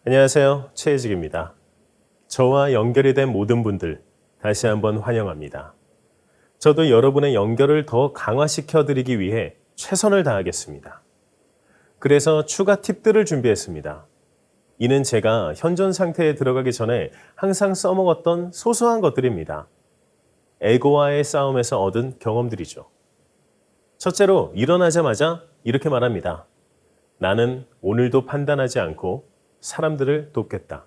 안녕하세요. 최혜직입니다. 저와 연결이 된 모든 분들 다시 한번 환영합니다. 저도 여러분의 연결을 더 강화시켜 드리기 위해 최선을 다하겠습니다. 그래서 추가 팁들을 준비했습니다. 이는 제가 현존 상태에 들어가기 전에 항상 써먹었던 소소한 것들입니다. 에고와의 싸움에서 얻은 경험들이죠. 첫째로 일어나자마자 이렇게 말합니다. 나는 오늘도 판단하지 않고 사람들을 돕겠다.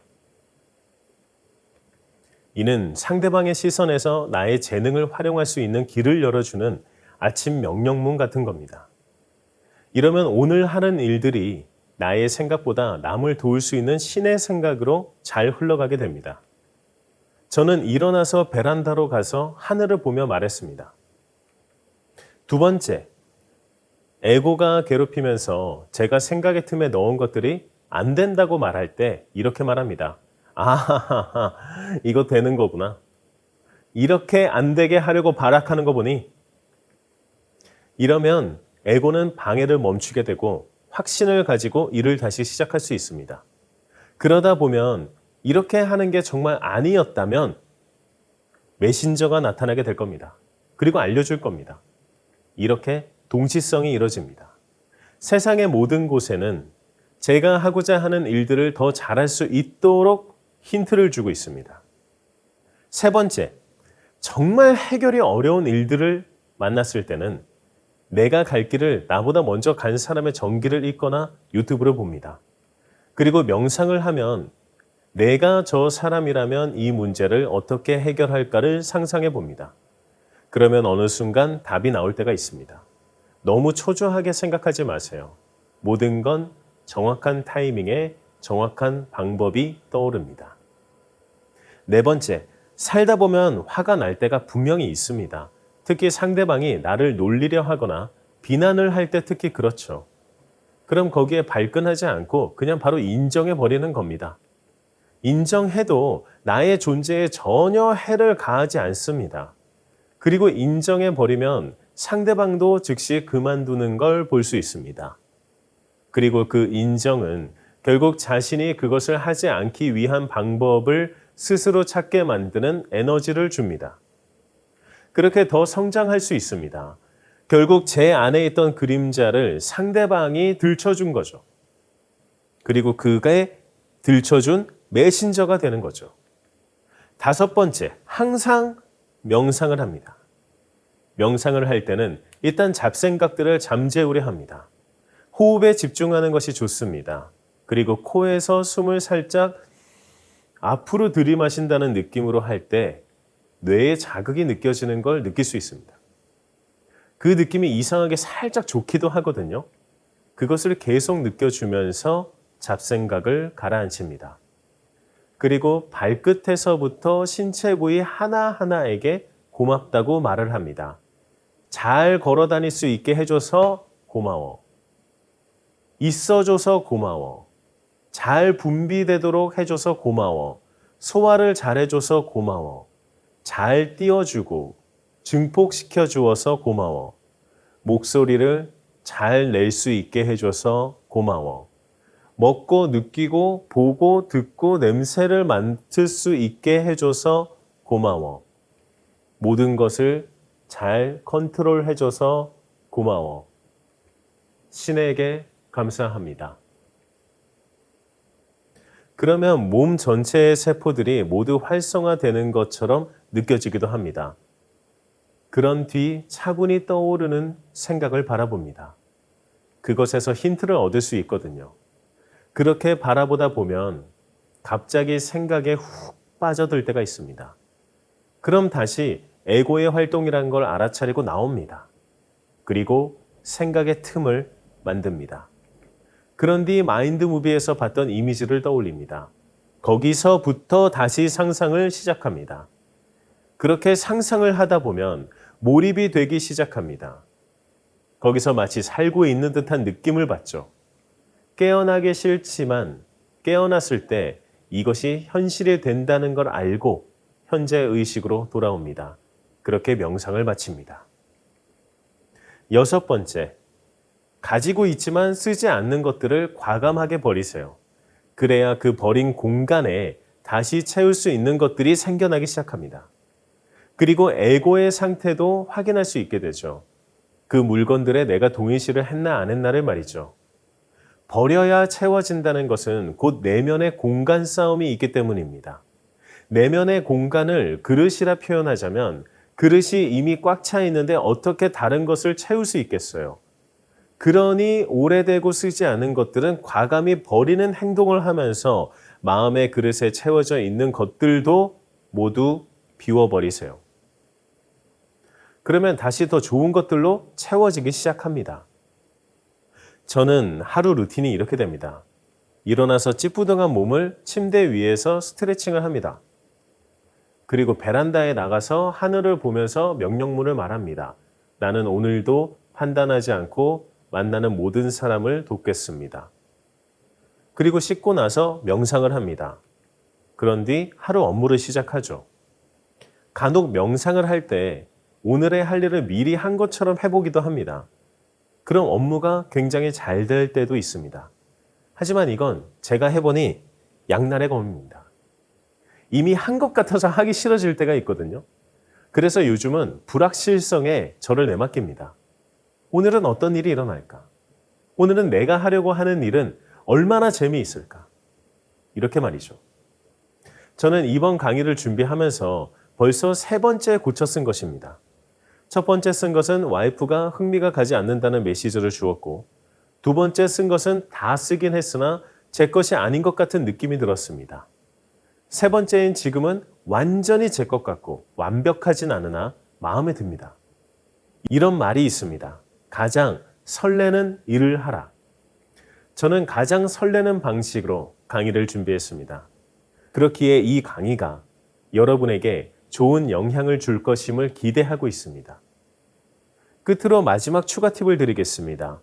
이는 상대방의 시선에서 나의 재능을 활용할 수 있는 길을 열어주는 아침 명령문 같은 겁니다. 이러면 오늘 하는 일들이 나의 생각보다 남을 도울 수 있는 신의 생각으로 잘 흘러가게 됩니다. 저는 일어나서 베란다로 가서 하늘을 보며 말했습니다. 두 번째, 에고가 괴롭히면서 제가 생각의 틈에 넣은 것들이 안 된다고 말할 때 이렇게 말합니다. 아하하하, 이거 되는 거구나. 이렇게 안 되게 하려고 발악하는 거 보니 이러면 에고는 방해를 멈추게 되고 확신을 가지고 일을 다시 시작할 수 있습니다. 그러다 보면 이렇게 하는 게 정말 아니었다면 메신저가 나타나게 될 겁니다. 그리고 알려줄 겁니다. 이렇게 동시성이 이루어집니다. 세상의 모든 곳에는 제가 하고자 하는 일들을 더 잘할 수 있도록 힌트를 주고 있습니다. 세 번째, 정말 해결이 어려운 일들을 만났을 때는 내가 갈 길을 나보다 먼저 간 사람의 전기를 읽거나 유튜브를 봅니다. 그리고 명상을 하면 내가 저 사람이라면 이 문제를 어떻게 해결할까를 상상해 봅니다. 그러면 어느 순간 답이 나올 때가 있습니다. 너무 초조하게 생각하지 마세요. 모든 건 정확한 타이밍에 정확한 방법이 떠오릅니다. 네 번째, 살다 보면 화가 날 때가 분명히 있습니다. 특히 상대방이 나를 놀리려 하거나 비난을 할 때 특히 그렇죠. 그럼 거기에 발끈하지 않고 그냥 바로 인정해 버리는 겁니다. 인정해도 나의 존재에 전혀 해를 가하지 않습니다. 그리고 인정해 버리면 상대방도 즉시 그만두는 걸 볼 수 있습니다. 그리고 그 인정은 결국 자신이 그것을 하지 않기 위한 방법을 스스로 찾게 만드는 에너지를 줍니다. 그렇게 더 성장할 수 있습니다. 결국 제 안에 있던 그림자를 상대방이 들춰준 거죠. 그리고 그게 들춰준 메신저가 되는 거죠. 다섯 번째, 항상 명상을 합니다. 명상을 할 때는 일단 잡생각들을 잠재우려 합니다. 호흡에 집중하는 것이 좋습니다. 그리고 코에서 숨을 살짝 앞으로 들이마신다는 느낌으로 할 때 뇌에 자극이 느껴지는 걸 느낄 수 있습니다. 그 느낌이 이상하게 살짝 좋기도 하거든요. 그것을 계속 느껴주면서 잡생각을 가라앉힙니다. 그리고 발끝에서부터 신체 부위 하나하나에게 고맙다고 말을 합니다. 잘 걸어 다닐 수 있게 해줘서 고마워. 있어줘서 고마워. 잘 분비되도록 해줘서 고마워. 소화를 잘해줘서 고마워. 잘 띄워주고 증폭시켜 주어서 고마워. 목소리를 잘 낼 수 있게 해줘서 고마워. 먹고 느끼고 보고 듣고 냄새를 맡을 수 있게 해줘서 고마워. 모든 것을 잘 컨트롤해줘서 고마워. 신에게 감사합니다. 그러면 몸 전체의 세포들이 모두 활성화되는 것처럼 느껴지기도 합니다. 그런 뒤 차분히 떠오르는 생각을 바라봅니다. 그것에서 힌트를 얻을 수 있거든요. 그렇게 바라보다 보면 갑자기 생각에 훅 빠져들 때가 있습니다. 그럼 다시 에고의 활동이라는 걸 알아차리고 나옵니다. 그리고 생각의 틈을 만듭니다. 그런 뒤 마인드 무비에서 봤던 이미지를 떠올립니다. 거기서부터 다시 상상을 시작합니다. 그렇게 상상을 하다 보면 몰입이 되기 시작합니다. 거기서 마치 살고 있는 듯한 느낌을 받죠. 깨어나기 싫지만 깨어났을 때 이것이 현실이 된다는 걸 알고 현재 의식으로 돌아옵니다. 그렇게 명상을 마칩니다. 여섯 번째, 가지고 있지만 쓰지 않는 것들을 과감하게 버리세요. 그래야 그 버린 공간에 다시 채울 수 있는 것들이 생겨나기 시작합니다. 그리고 에고의 상태도 확인할 수 있게 되죠. 그 물건들에 내가 동일시를 했나 안 했나를 말이죠. 버려야 채워진다는 것은 곧 내면의 공간 싸움이 있기 때문입니다. 내면의 공간을 그릇이라 표현하자면 그릇이 이미 꽉 차 있는데 어떻게 다른 것을 채울 수 있겠어요? 그러니 오래되고 쓰지 않은 것들은 과감히 버리는 행동을 하면서 마음의 그릇에 채워져 있는 것들도 모두 비워버리세요. 그러면 다시 더 좋은 것들로 채워지기 시작합니다. 저는 하루 루틴이 이렇게 됩니다. 일어나서 찌뿌둥한 몸을 침대 위에서 스트레칭을 합니다. 그리고 베란다에 나가서 하늘을 보면서 명령문을 말합니다. 나는 오늘도 판단하지 않고 만나는 모든 사람을 돕겠습니다. 그리고 씻고 나서 명상을 합니다. 그런 뒤 하루 업무를 시작하죠. 간혹 명상을 할 때 오늘의 할 일을 미리 한 것처럼 해보기도 합니다. 그럼 업무가 굉장히 잘 될 때도 있습니다. 하지만 이건 제가 해보니 양날의 검입니다. 이미 한 것 같아서 하기 싫어질 때가 있거든요. 그래서 요즘은 불확실성에 저를 내맡깁니다. 오늘은 어떤 일이 일어날까? 오늘은 내가 하려고 하는 일은 얼마나 재미있을까? 이렇게 말이죠. 저는 이번 강의를 준비하면서 벌써 3번째 고쳐 쓴 것입니다. 첫 번째 쓴 것은 와이프가 흥미가 가지 않는다는 메시지를 주었고, 두 번째 쓴 것은 다 쓰긴 했으나 제 것이 아닌 것 같은 느낌이 들었습니다. 세 번째인 지금은 완전히 제 것 같고 완벽하진 않으나 마음에 듭니다. 이런 말이 있습니다. 가장 설레는 일을 하라. 저는 가장 설레는 방식으로 강의를 준비했습니다. 그렇기에 이 강의가 여러분에게 좋은 영향을 줄 것임을 기대하고 있습니다. 끝으로 마지막 추가 팁을 드리겠습니다.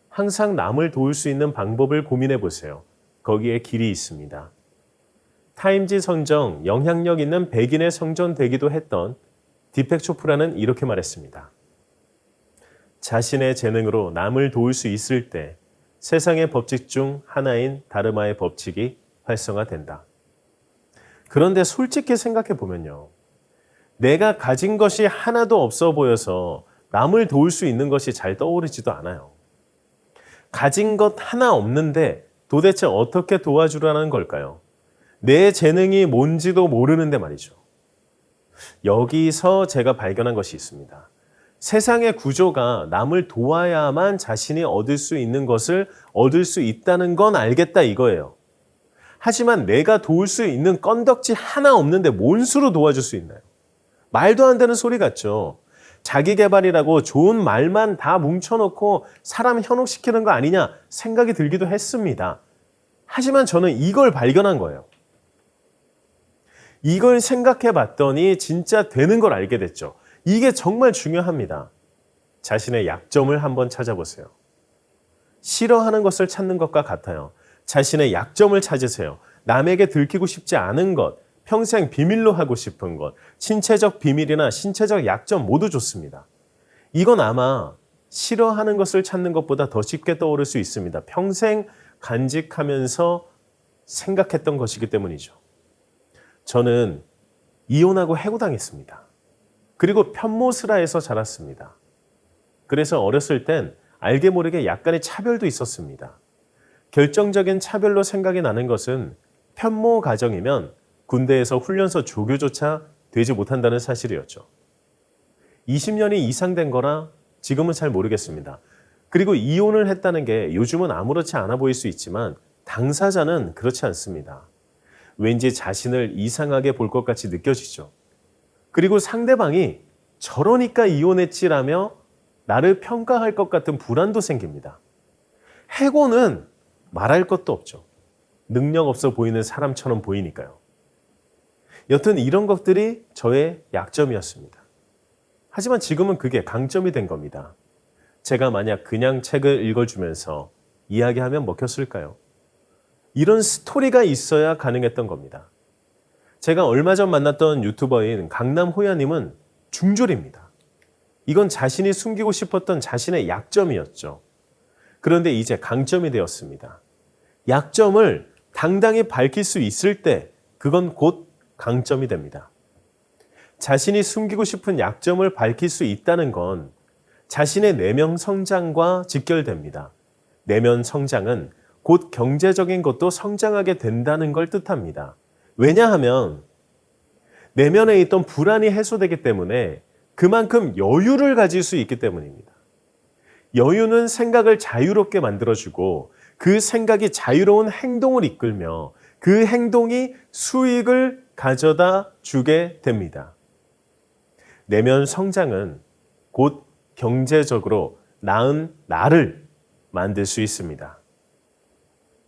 항상 남을 도울 수 있는 방법을 고민해 보세요. 거기에 길이 있습니다. 타임지 선정 영향력 있는 100인에 선정되기도 했던 디펙 초프라는 이렇게 말했습니다. 자신의 재능으로 남을 도울 수 있을 때 세상의 법칙 중 하나인 다르마의 법칙이 활성화된다. 그런데 솔직히 생각해 보면요. 내가 가진 것이 하나도 없어 보여서 남을 도울 수 있는 것이 잘 떠오르지도 않아요. 가진 것 하나 없는데 도대체 어떻게 도와주라는 걸까요? 내 재능이 뭔지도 모르는데 말이죠. 여기서 제가 발견한 것이 있습니다. 세상의 구조가 남을 도와야만 자신이 얻을 수 있는 것을 얻을 수 있다는 건 알겠다 이거예요. 하지만 내가 도울 수 있는 건덕지 하나 없는데 뭔 수로 도와줄 수 있나요? 말도 안 되는 소리 같죠. 자기 개발이라고 좋은 말만 다 뭉쳐놓고 사람 현혹시키는 거 아니냐 생각이 들기도 했습니다. 하지만 저는 이걸 발견한 거예요. 이걸 생각해 봤더니 진짜 되는 걸 알게 됐죠. 이게 정말 중요합니다. 자신의 약점을 한번 찾아보세요. 싫어하는 것을 찾는 것과 같아요. 자신의 약점을 찾으세요. 남에게 들키고 싶지 않은 것, 평생 비밀로 하고 싶은 것, 신체적 비밀이나 신체적 약점 모두 좋습니다. 이건 아마 싫어하는 것을 찾는 것보다 더 쉽게 떠오를 수 있습니다. 평생 간직하면서 생각했던 것이기 때문이죠. 저는 이혼하고 해고당했습니다. 그리고 편모스라에서 자랐습니다. 그래서 어렸을 땐 알게 모르게 약간의 차별도 있었습니다. 결정적인 차별로 생각이 나는 것은 편모 가정이면 군대에서 훈련소 조교조차 되지 못한다는 사실이었죠. 20년이 이상 된 거라 지금은 잘 모르겠습니다. 그리고 이혼을 했다는 게 요즘은 아무렇지 않아 보일 수 있지만 당사자는 그렇지 않습니다. 왠지 자신을 이상하게 볼 것 같이 느껴지죠. 그리고 상대방이 저러니까 이혼했지라며 나를 평가할 것 같은 불안도 생깁니다. 해고는 말할 것도 없죠. 능력 없어 보이는 사람처럼 보이니까요. 여튼 이런 것들이 저의 약점이었습니다. 하지만 지금은 그게 강점이 된 겁니다. 제가 만약 그냥 책을 읽어주면서 이야기하면 먹혔을까요? 이런 스토리가 있어야 가능했던 겁니다. 제가 얼마 전 만났던 유튜버인 강남호야님은 중졸입니다. 이건 자신이 숨기고 싶었던 자신의 약점이었죠. 그런데 이제 강점이 되었습니다. 약점을 당당히 밝힐 수 있을 때 그건 곧 강점이 됩니다. 자신이 숨기고 싶은 약점을 밝힐 수 있다는 건 자신의 내면 성장과 직결됩니다. 내면 성장은 곧 경제적인 것도 성장하게 된다는 걸 뜻합니다. 왜냐하면 내면에 있던 불안이 해소되기 때문에 그만큼 여유를 가질 수 있기 때문입니다. 여유는 생각을 자유롭게 만들어주고 그 생각이 자유로운 행동을 이끌며 그 행동이 수익을 가져다 주게 됩니다. 내면 성장은 곧 경제적으로 나은 나를 만들 수 있습니다.